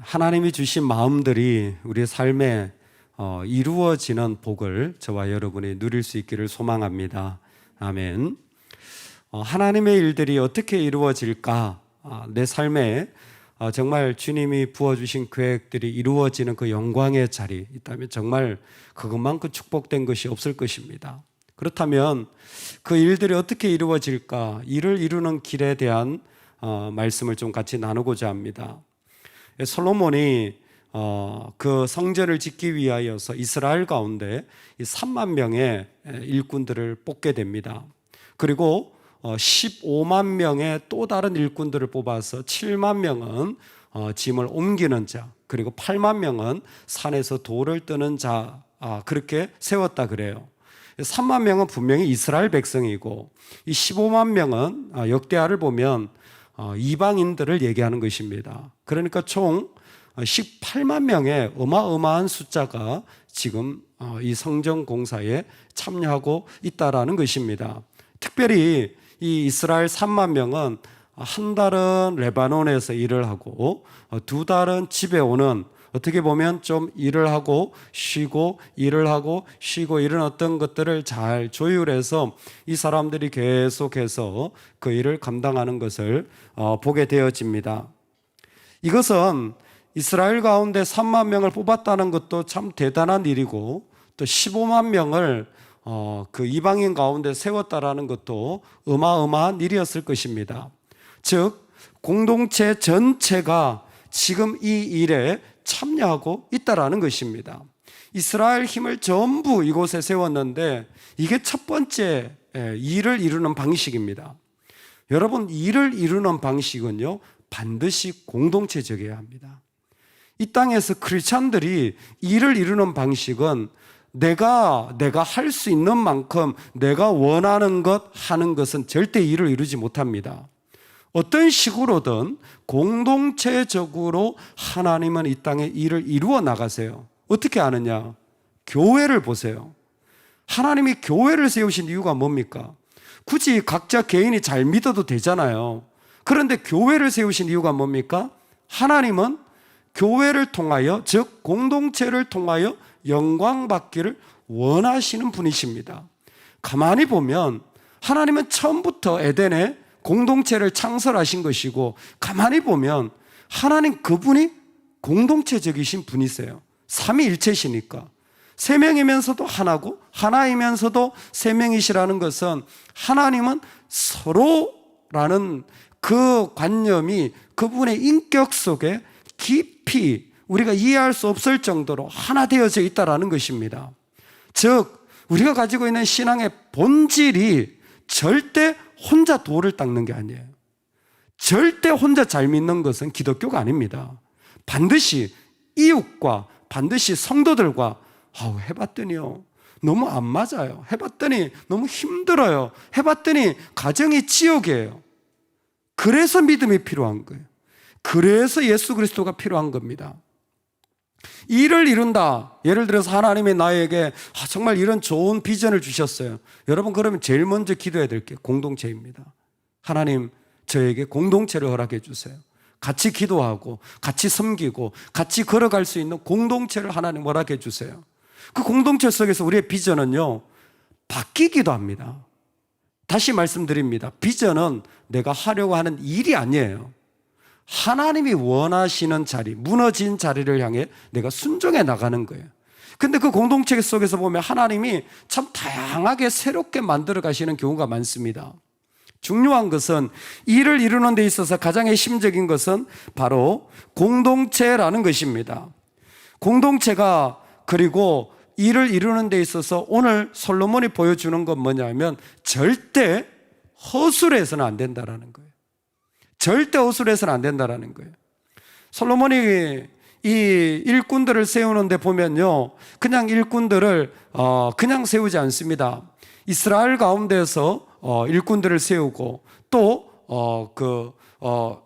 하나님이 주신 마음들이 우리의 삶에 이루어지는 복을 저와 여러분이 누릴 수 있기를 소망합니다. 아멘. 하나님의 일들이 어떻게 이루어질까? 내 삶에 정말 주님이 부어주신 계획들이 이루어지는 그 영광의 자리 있다면 정말 그것만큼 축복된 것이 없을 것입니다. 그렇다면 그 일들이 어떻게 이루어질까? 이를 이루는 길에 대한 말씀을 좀 같이 나누고자 합니다. 솔로몬이 그 성전을 짓기 위하여서 이스라엘 가운데 3만 명의 일꾼들을 뽑게 됩니다. 그리고 15만 명의 또 다른 일꾼들을 뽑아서 7만 명은 짐을 옮기는 자, 그리고 8만 명은 산에서 돌을 뜨는 자, 그렇게 세웠다 그래요. 3만 명은 분명히 이스라엘 백성이고 이 15만 명은 역대하를 보면 이방인들을 얘기하는 것입니다. 그러니까 총 18만 명의 어마어마한 숫자가 지금 이 성전 공사에 참여하고 있다라는 것입니다. 특별히 이 이스라엘 3만 명은 한 달은 레바논에서 일을 하고 두 달은 집에 오는, 어떻게 보면 좀 일을 하고 쉬고 일을 하고 쉬고 이런 어떤 것들을 잘 조율해서 이 사람들이 계속해서 그 일을 감당하는 것을 보게 되어집니다. 이것은 이스라엘 가운데 3만 명을 뽑았다는 것도 참 대단한 일이고, 또 15만 명을 그 이방인 가운데 세웠다라는 것도 어마어마한 일이었을 것입니다. 즉 공동체 전체가 지금 이 일에 참여하고 있다라는 것입니다. 이스라엘 힘을 전부 이곳에 세웠는데 이게 첫 번째 일을 이루는 방식입니다. 여러분, 일을 이루는 방식은요 반드시 공동체적이어야 합니다. 이 땅에서 크리스찬들이 일을 이루는 방식은 내가 할 수 있는 만큼 내가 원하는 것 하는 것은 절대 일을 이루지 못합니다. 어떤 식으로든 공동체적으로 하나님은 이 땅에 일을 이루어 나가세요. 어떻게 하느냐? 교회를 보세요. 하나님이 교회를 세우신 이유가 뭡니까? 굳이 각자 개인이 잘 믿어도 되잖아요. 그런데 교회를 세우신 이유가 뭡니까? 하나님은 교회를 통하여, 즉 공동체를 통하여 영광 받기를 원하시는 분이십니다. 가만히 보면 하나님은 처음부터 에덴에 공동체를 창설하신 것이고, 가만히 보면 하나님 그분이 공동체적이신 분이세요. 삼위일체시니까. 세 명이면서도 하나고 하나이면서도 세 명이시라는 것은 하나님은 서로라는 그 관념이 그분의 인격 속에 깊이 우리가 이해할 수 없을 정도로 하나 되어져 있다는 것입니다. 즉 우리가 가지고 있는 신앙의 본질이 절대 혼자 도를 닦는 게 아니에요. 절대 혼자 잘 믿는 것은 기독교가 아닙니다. 반드시 이웃과 반드시 성도들과 해봤더니요 너무 안 맞아요. 해봤더니 너무 힘들어요. 해봤더니 가정이 지옥이에요. 그래서 믿음이 필요한 거예요. 그래서 예수 그리스도가 필요한 겁니다. 일을 이룬다. 예를 들어서 하나님이 나에게 정말 이런 좋은 비전을 주셨어요. 여러분, 그러면 제일 먼저 기도해야 될 게 공동체입니다. 하나님, 저에게 공동체를 허락해 주세요. 같이 기도하고 같이 섬기고 같이 걸어갈 수 있는 공동체를 하나님 허락해 주세요. 그 공동체 속에서 우리의 비전은요 바뀌기도 합니다. 다시 말씀드립니다. 비전은 내가 하려고 하는 일이 아니에요. 하나님이 원하시는 자리, 무너진 자리를 향해 내가 순종해 나가는 거예요. 근데 그 공동체 속에서 보면 하나님이 참 다양하게 새롭게 만들어 가시는 경우가 많습니다. 중요한 것은 일을 이루는 데 있어서 가장 핵심적인 것은 바로 공동체라는 것입니다. 공동체가, 그리고 일을 이루는 데 있어서 오늘 솔로몬이 보여주는 건 뭐냐면 절대 허술해서는 안 된다라는 거예요. 절대 허술해서는 안 된다라는 거예요. 솔로몬이 이 일꾼들을 세우는데 보면요 그냥 일꾼들을 그냥 세우지 않습니다. 이스라엘 가운데서 일꾼들을 세우고 또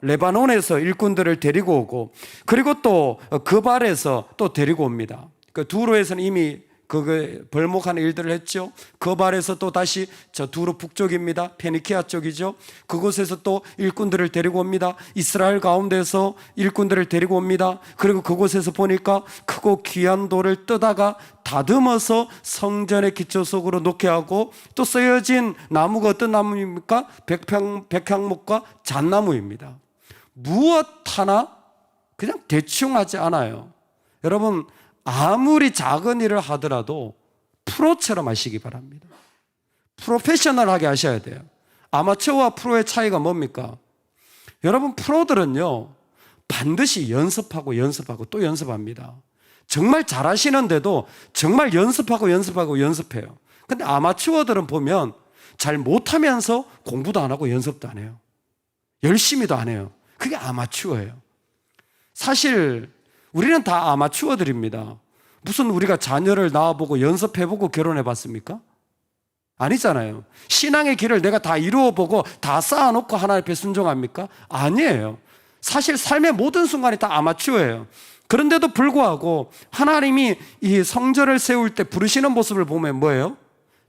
레바논에서 일꾼들을 데리고 오고, 그리고 또 그발에서 또 데리고 옵니다. 그 두로에서는 이미 그 벌목하는 일들을 했죠. 그 발에서 또 다시 저 두루 북쪽입니다. 페니키아 쪽이죠. 그곳에서 또 일꾼들을 데리고 옵니다. 이스라엘 가운데서 일꾼들을 데리고 옵니다. 그리고 그곳에서 보니까 크고 귀한 돌을 뜨다가 다듬어서 성전의 기초석으로 놓게 하고, 또 쓰여진 나무가 어떤 나무입니까? 백향목과 잣나무입니다. 무엇 하나 그냥 대충 하지 않아요. 여러분, 아무리 작은 일을 하더라도 프로처럼 하시기 바랍니다. 프로페셔널하게 하셔야 돼요. 아마추어와 프로의 차이가 뭡니까? 여러분, 프로들은요 반드시 연습하고 또 연습합니다. 정말 잘하시는데도 정말 연습하고 연습해요. 근데 아마추어들은 보면 잘 못하면서 공부도 안 하고 연습도 안 해요. 열심히도 안 해요. 그게 아마추어예요. 사실 우리는 다 아마추어들입니다. 무슨 우리가 자녀를 낳아보고 연습해보고 결혼해봤습니까? 아니잖아요. 신앙의 길을 내가 다 이루어보고 다 쌓아놓고 하나님 앞에 순종합니까? 아니에요. 사실 삶의 모든 순간이 다 아마추어예요. 그런데도 불구하고 하나님이 이 성전을 세울 때 부르시는 모습을 보면 뭐예요?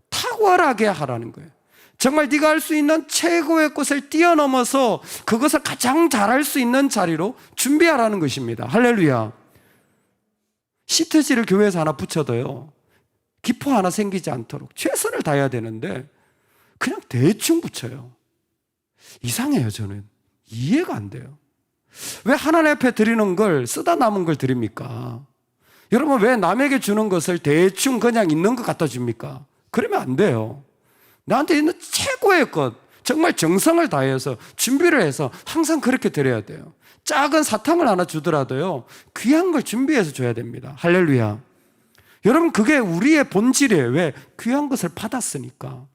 탁월하게 하라는 거예요. 정말 네가 할 수 있는 최고의 것을 뛰어넘어서 그것을 가장 잘할 수 있는 자리로 준비하라는 것입니다. 할렐루야. 시트지를 교회에서 하나 붙여도요 기포 하나 생기지 않도록 최선을 다해야 되는데 그냥 대충 붙여요. 이상해요. 저는 이해가 안 돼요. 왜 하나님 앞에 드리는 걸 쓰다 남은 걸 드립니까? 여러분, 왜 남에게 주는 것을 대충 그냥 있는 것 갖다 줍니까? 그러면 안 돼요. 나한테 있는 최고의 것, 정말 정성을 다해서 준비를 해서 항상 그렇게 드려야 돼요. 작은 사탕을 하나 주더라도요 귀한 걸 준비해서 줘야 됩니다. 할렐루야. 여러분, 그게 우리의 본질이에요. 왜? 귀한 것을 받았으니까.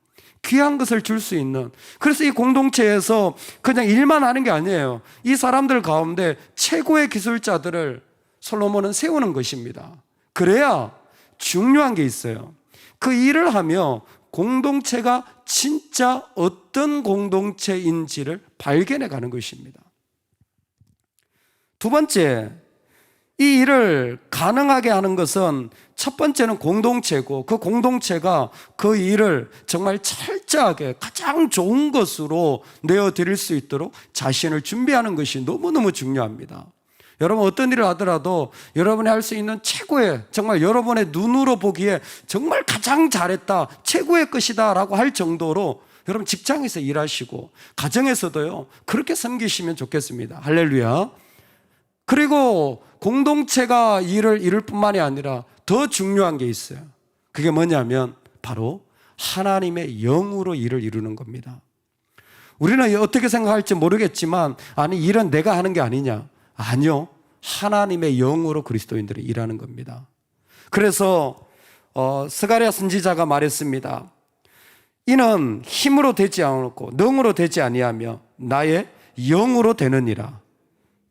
귀한 것을 줄 수 있는. 그래서 이 공동체에서 그냥 일만 하는 게 아니에요. 이 사람들 가운데 최고의 기술자들을 솔로몬은 세우는 것입니다. 그래야 중요한 게 있어요. 그 일을 하며 공동체가 진짜 어떤 공동체인지를 발견해 가는 것입니다. 두 번째, 이 일을 가능하게 하는 것은 첫 번째는 공동체고, 그 공동체가 그 일을 정말 철저하게 가장 좋은 것으로 내어드릴 수 있도록 자신을 준비하는 것이 너무너무 중요합니다. 여러분, 어떤 일을 하더라도 여러분이 할 수 있는 최고의, 정말 여러분의 눈으로 보기에 정말 가장 잘했다, 최고의 것이다 라고 할 정도로 여러분 직장에서 일하시고 가정에서도요 그렇게 섬기시면 좋겠습니다. 할렐루야. 그리고 공동체가 일을 이룰 뿐만이 아니라 더 중요한 게 있어요. 그게 뭐냐면 바로 하나님의 영으로 일을 이루는 겁니다. 우리는 어떻게 생각할지 모르겠지만, 아니 일은 내가 하는 게 아니냐. 아니요, 하나님의 영으로 그리스도인들이 일하는 겁니다. 그래서 스가랴 선지자가 말했습니다. 이는 힘으로 되지 않고 능으로 되지 아니하며 나의 영으로 되느니라.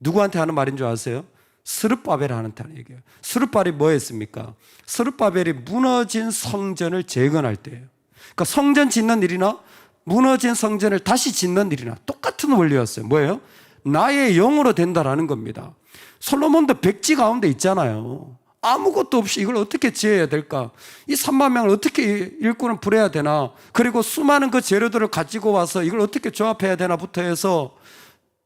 누구한테 하는 말인 줄 아세요? 스룹바벨한테 하는 얘기예요. 스룹바벨이 뭐 했습니까? 스룹바벨이 무너진 성전을 재건할 때예요. 그러니까 성전 짓는 일이나 무너진 성전을 다시 짓는 일이나 똑같은 원리였어요. 뭐예요? 나의 영으로 된다라는 겁니다. 솔로몬도 백지 가운데 있잖아요. 아무것도 없이 이걸 어떻게 지어야 될까? 이 3만 명을 어떻게 일꾼을 부려야 되나? 그리고 수많은 그 재료들을 가지고 와서 이걸 어떻게 조합해야 되나부터 해서,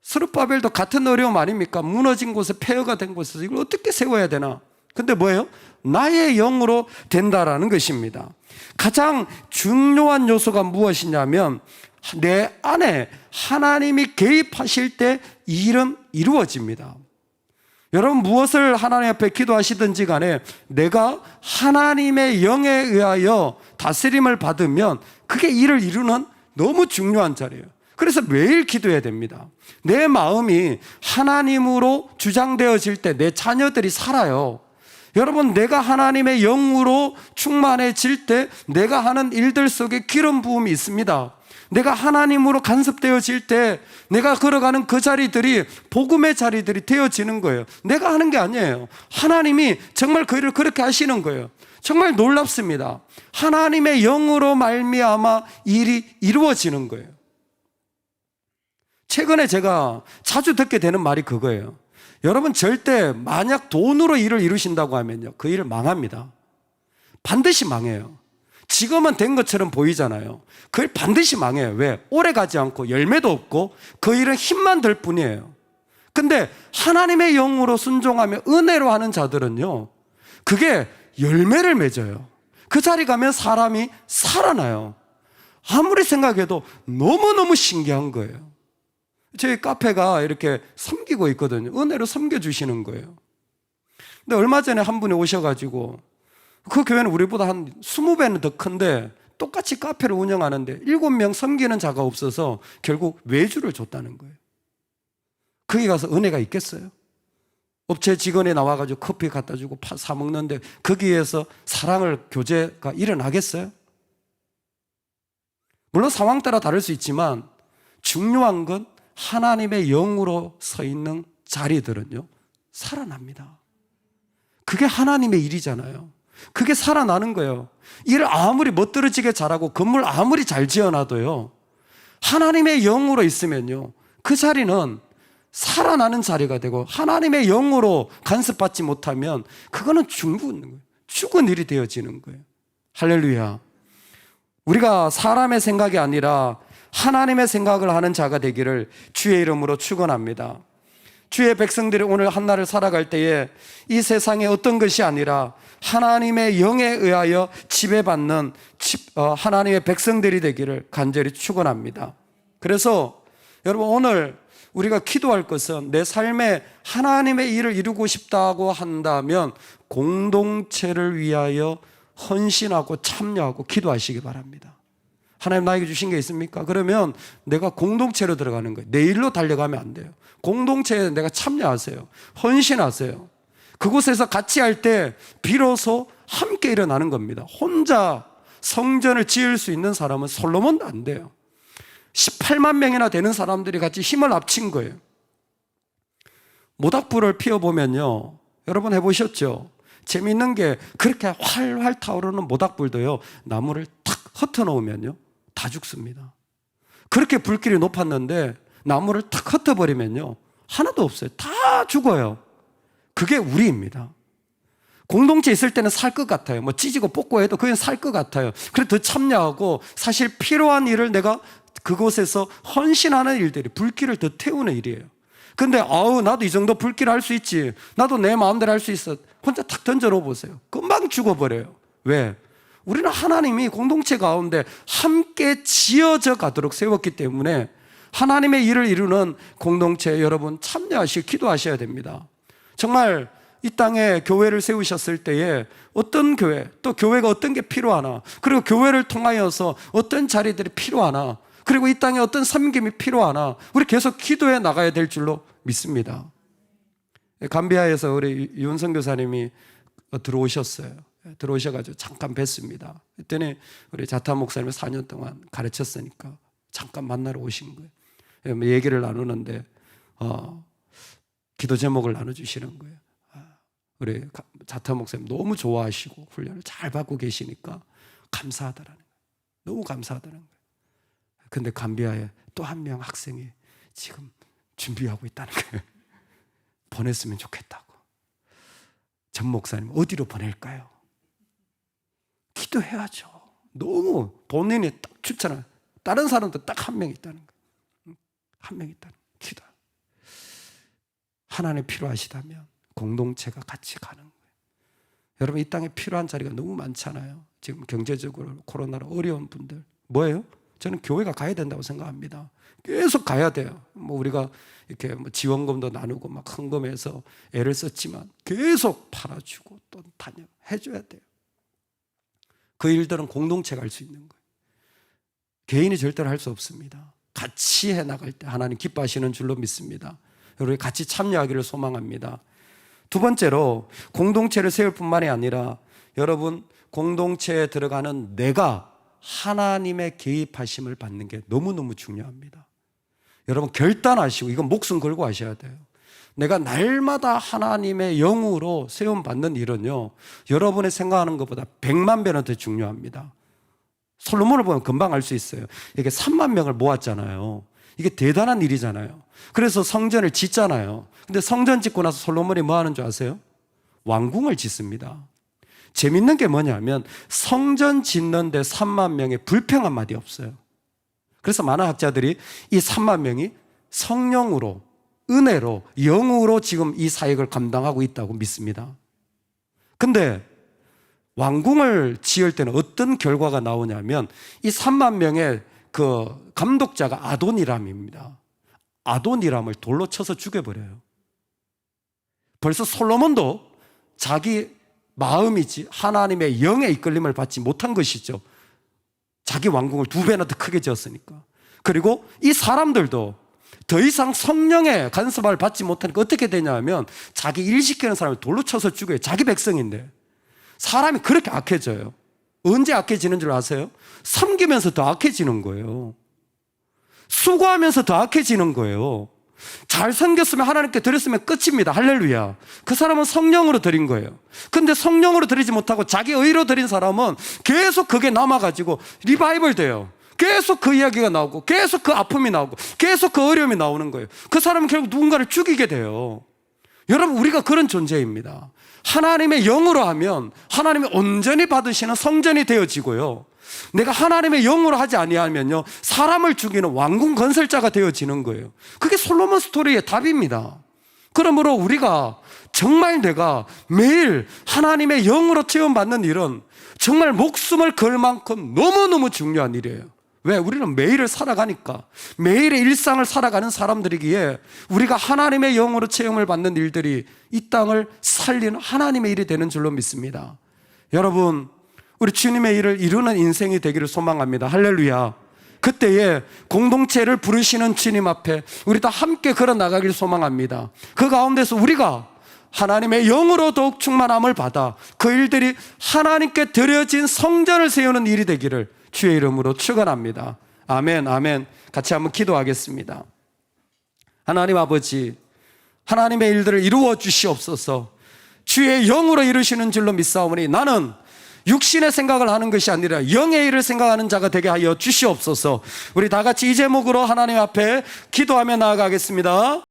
스룹바벨도 같은 어려움 아닙니까? 무너진 곳에, 폐허가 된 곳에서 이걸 어떻게 세워야 되나? 근데 뭐예요? 나의 영으로 된다라는 것입니다. 가장 중요한 요소가 무엇이냐면 내 안에 하나님이 개입하실 때 일은 이루어집니다. 여러분, 무엇을 하나님 앞에 기도하시든지 간에 내가 하나님의 영에 의하여 다스림을 받으면 그게 일을 이루는 너무 중요한 자리예요. 그래서 매일 기도해야 됩니다. 내 마음이 하나님으로 주장되어질 때 내 자녀들이 살아요. 여러분, 내가 하나님의 영으로 충만해질 때 내가 하는 일들 속에 기름 부음이 있습니다. 내가 하나님으로 간섭되어질 때 내가 걸어가는 그 자리들이 복음의 자리들이 되어지는 거예요. 내가 하는 게 아니에요. 하나님이 정말 그 일을 그렇게 하시는 거예요. 정말 놀랍습니다. 하나님의 영으로 말미암아 일이 이루어지는 거예요. 최근에 제가 자주 듣게 되는 말이 그거예요. 여러분, 절대 만약 돈으로 일을 이루신다고 하면요 그 일을 망합니다. 반드시 망해요. 지금은 된 것처럼 보이잖아요. 그걸 반드시 망해요. 왜? 오래 가지 않고 열매도 없고 그 일은 힘만 들 뿐이에요. 근데 하나님의 영으로 순종하며 은혜로 하는 자들은요, 그게 열매를 맺어요. 그 자리 가면 사람이 살아나요. 아무리 생각해도 너무너무 신기한 거예요. 저희 카페가 이렇게 섬기고 있거든요. 은혜로 섬겨주시는 거예요. 근데 얼마 전에 한 분이 오셔가지고, 그 교회는 우리보다 한 20배는 더 큰데 똑같이 카페를 운영하는데 7명 섬기는 자가 없어서 결국 외주를 줬다는 거예요. 거기 가서 은혜가 있겠어요? 업체 직원이 나와가지고 커피 갖다 주고 사 먹는데 거기에서 사랑을 교제가 일어나겠어요? 물론 상황 따라 다를 수 있지만 중요한 건 하나님의 영으로 서 있는 자리들은요, 살아납니다. 그게 하나님의 일이잖아요. 그게 살아나는 거예요. 일을 아무리 멋들어지게 잘하고 건물 아무리 잘 지어놔도요, 하나님의 영으로 있으면요, 그 자리는 살아나는 자리가 되고, 하나님의 영으로 간섭받지 못하면 그거는 죽은 일이 되어지는 거예요. 할렐루야. 우리가 사람의 생각이 아니라 하나님의 생각을 하는 자가 되기를 주의 이름으로 축원합니다. 주의 백성들이 오늘 한날을 살아갈 때에 이 세상에 어떤 것이 아니라 하나님의 영에 의하여 지배받는 하나님의 백성들이 되기를 간절히 축원합니다. 그래서 여러분, 오늘 우리가 기도할 것은, 내 삶에 하나님의 일을 이루고 싶다고 한다면 공동체를 위하여 헌신하고 참여하고 기도하시기 바랍니다. 하나님 나에게 주신 게 있습니까? 그러면 내가 공동체로 들어가는 거예요. 내 일로 달려가면 안 돼요. 공동체에 내가 참여하세요. 헌신하세요. 그곳에서 같이 할 때 비로소 함께 일어나는 겁니다. 혼자 성전을 지을 수 있는 사람은 솔로몬도 안 돼요. 18만 명이나 되는 사람들이 같이 힘을 합친 거예요. 모닥불을 피워보면요, 여러분 해보셨죠? 재미있는 게, 그렇게 활활 타오르는 모닥불도요, 나무를 탁 흩어놓으면요 다 죽습니다. 그렇게 불길이 높았는데 나무를 탁 흩어버리면요 하나도 없어요. 다 죽어요. 그게 우리입니다. 공동체 있을 때는 살 것 같아요. 뭐 찢고 뽑고 해도 그냥 살 것 같아요. 그래서 더 참여하고, 사실 필요한 일을 내가 그곳에서 헌신하는 일들이 불길을 더 태우는 일이에요. 근데 나도 이 정도 불길 할 수 있지, 나도 내 마음대로 할 수 있어, 혼자 탁 던져놓어 보세요. 금방 죽어버려요. 왜? 우리는 하나님이 공동체 가운데 함께 지어져 가도록 세웠기 때문에 하나님의 일을 이루는 공동체에 여러분 참여하시고 기도하셔야 됩니다. 정말 이 땅에 교회를 세우셨을 때에 어떤 교회, 또 교회가 어떤 게 필요하나, 그리고 교회를 통하여서 어떤 자리들이 필요하나, 그리고 이 땅에 어떤 섬김이 필요하나, 우리 계속 기도해 나가야 될 줄로 믿습니다. 감비아에서 우리 윤선 교사님이 들어오셨어요. 들어오셔가지고 잠깐 뵀습니다. 그랬더니 우리 자타 목사님을 4년 동안 가르쳤으니까 잠깐 만나러 오신 거예요. 얘기를 나누는데 기도 제목을 나눠주시는 거예요. 우리 자타 목사님 너무 좋아하시고 훈련을 잘 받고 계시니까 감사하다라는 거예요. 너무 감사하다는 거예요. 근데 감비아에 또 한 명 학생이 지금 준비하고 있다는 거예요. 보냈으면 좋겠다고. 전 목사님 어디로 보낼까요? 기도해야죠. 너무 본인이 딱 추천을, 다른 사람도 딱 한 명 있다는 거예요. 한 명 있다는 거예요. 기도. 하나님 필요하시다면 공동체가 같이 가는 거예요. 여러분, 이 땅에 필요한 자리가 너무 많잖아요. 지금 경제적으로 코로나로 어려운 분들 뭐예요? 저는 교회가 가야 된다고 생각합니다. 계속 가야 돼요. 뭐 우리가 이렇게 뭐 지원금도 나누고 막 헌금해서 애를 썼지만 계속 팔아주고 또 해줘야 돼요. 그 일들은 공동체가 할 수 있는 거예요. 개인이 절대로 할 수 없습니다. 같이 해나갈 때 하나님 기뻐하시는 줄로 믿습니다. 여러분 같이 참여하기를 소망합니다. 두 번째로, 공동체를 세울 뿐만이 아니라 여러분 공동체에 들어가는 내가 하나님의 개입하심을 받는 게 너무너무 중요합니다. 여러분 결단하시고, 이건 목숨 걸고 하셔야 돼요. 내가 날마다 하나님의 영으로 세움받는 일은요, 여러분이 생각하는 것보다 100만 배는 더 중요합니다. 솔로몬을 보면 금방 알 수 있어요. 이게 3만 명을 모았잖아요. 이게 대단한 일이잖아요. 그래서 성전을 짓잖아요. 근데 성전 짓고 나서 솔로몬이 뭐 하는 줄 아세요? 왕궁을 짓습니다. 재밌는 게 뭐냐면 성전 짓는데 3만 명의 불평 한마디 없어요. 그래서 많은 학자들이 이 3만 명이 성령으로, 은혜로, 영으로 지금 이 사역을 감당하고 있다고 믿습니다. 근데 왕궁을 지을 때는 어떤 결과가 나오냐면 이 3만 명의 그 감독자가 아도니람입니다. 아도니람을 돌로 쳐서 죽여버려요. 벌써 솔로몬도 자기 마음이지 하나님의 영의 이끌림을 받지 못한 것이죠. 자기 왕궁을 2배나 더 크게 지었으니까. 그리고 이 사람들도 더 이상 성령의 간섭을 받지 못하니까 어떻게 되냐면 자기 일 시키는 사람을 돌로 쳐서 죽여요. 자기 백성인데. 사람이 그렇게 악해져요. 언제 악해지는 줄 아세요? 섬기면서 더 악해지는 거예요. 수고하면서 더 악해지는 거예요. 잘 섬겼으면 하나님께 드렸으면 끝입니다. 할렐루야. 그 사람은 성령으로 드린 거예요. 근데 성령으로 드리지 못하고 자기 의로 드린 사람은 계속 그게 남아가지고 리바이벌 돼요. 계속 그 이야기가 나오고 계속 그 아픔이 나오고 계속 그 어려움이 나오는 거예요. 그 사람은 결국 누군가를 죽이게 돼요. 여러분, 우리가 그런 존재입니다. 하나님의 영으로 하면 하나님이 온전히 받으시는 성전이 되어지고요, 내가 하나님의 영으로 하지 아니하면요 사람을 죽이는 왕궁 건설자가 되어지는 거예요. 그게 솔로몬 스토리의 답입니다. 그러므로 우리가 정말 내가 매일 하나님의 영으로 체험받는 일은 정말 목숨을 걸 만큼 너무너무 중요한 일이에요. 왜? 우리는 매일을 살아가니까. 매일의 일상을 살아가는 사람들이기에 우리가 하나님의 영으로 체험을 받는 일들이 이 땅을 살리는 하나님의 일이 되는 줄로 믿습니다. 여러분, 우리 주님의 일을 이루는 인생이 되기를 소망합니다. 할렐루야. 그때에 공동체를 부르시는 주님 앞에 우리 다 함께 걸어 나가길 소망합니다. 그 가운데서 우리가 하나님의 영으로 더욱 충만함을 받아 그 일들이 하나님께 드려진 성전을 세우는 일이 되기를 주의 이름으로 축원합니다. 아멘, 아멘. 같이 한번 기도하겠습니다. 하나님 아버지, 하나님의 일들을 이루어 주시옵소서. 주의 영으로 이루시는 줄로 믿사오니 나는 육신의 생각을 하는 것이 아니라 영의 일을 생각하는 자가 되게 하여 주시옵소서. 우리 다 같이 이 제목으로 하나님 앞에 기도하며 나아가겠습니다.